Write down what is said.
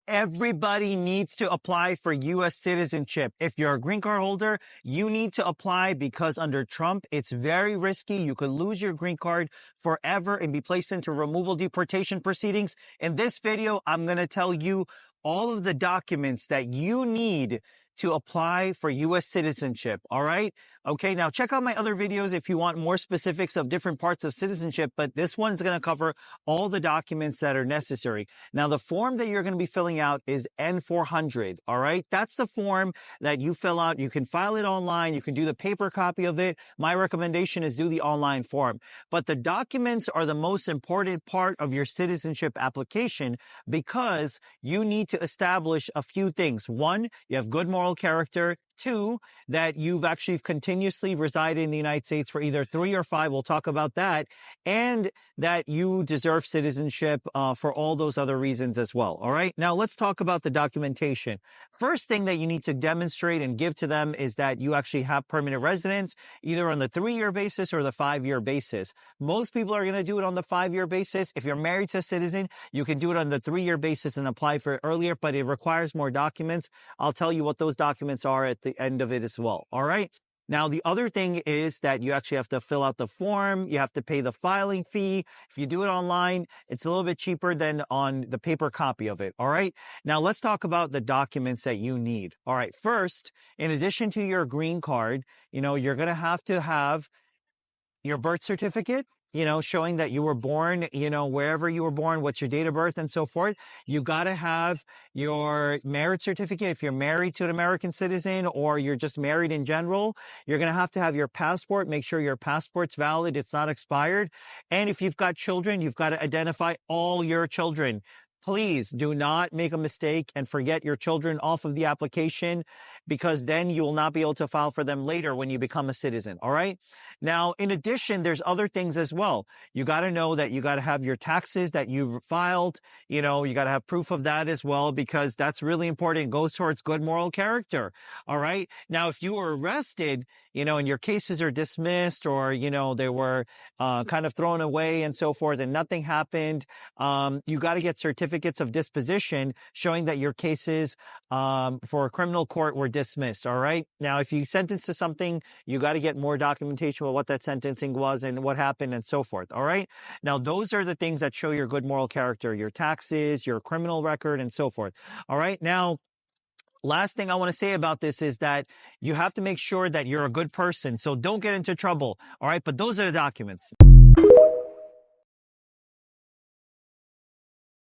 Everybody needs to apply for U.S. citizenship. If you're a green card holder, you need to apply because under Trump, it's very risky. You could lose your green card forever and be placed into removal deportation proceedings. In this video, I'm going to tell you all of the documents that you need to apply for U.S. citizenship. All right. Okay. Now check out my other videos if you want more specifics of different parts of citizenship, but this one's going to cover all the documents that are necessary. Now the form that you're going to be filling out is N400. All right. That's the form that you fill out. You can file it online. You can do the paper copy of it. My recommendation is do the online form, but the documents are the most important part of your citizenship application because you need to establish a few things. One, you have good moral character. Two, that you've actually continuously resided in the United States for either 3 or 5. We'll talk about that. And that you deserve citizenship for all those other reasons as well. All right. Now let's talk about the documentation. First thing that you need to demonstrate and give to them is that you actually have permanent residence, either on the 3-year basis or the 5-year basis. Most people are going to do it on the 5-year basis. If you're married to a citizen, you can do it on the 3-year basis and apply for it earlier, but it requires more documents. I'll tell you what those documents are at the end of it as well. All right. Now, the other thing is that you actually have to fill out the form. You have to pay the filing fee. If you do it online, it's a little bit cheaper than on the paper copy of it. All right. Now, let's talk about the documents that you need. All right. First, in addition to your green card, you're going to have your birth certificate, showing that you were born, wherever you were born, what's your date of birth and so forth. You got to have your marriage certificate. If you're married to an American citizen or you're just married in general, you're going to have your passport. Make sure your passport's valid. It's not expired. And if you've got children, you've got to identify all your children. Please do not make a mistake and forget your children off of the application, because then you will not be able to file for them later when you become a citizen. All right. Now, in addition, there's other things as well. You got to know that you got to have your taxes that you've filed. You got to have proof of that as well, because that's really important. It goes towards good moral character. All right. Now, if you were arrested, and your cases are dismissed or, they were kind of thrown away and so forth and nothing happened, you got to get certificates of disposition showing that your cases for a criminal court were dismissed. All right. Now, if you sentenced to something, you got to get more documentation about what that sentencing was and what happened and so forth. All right. Now, those are the things that show your good moral character, your taxes, your criminal record, and so forth. All right. Now, last thing I want to say about this is that you have to make sure that you're a good person. So don't get into trouble. All right. But those are the documents.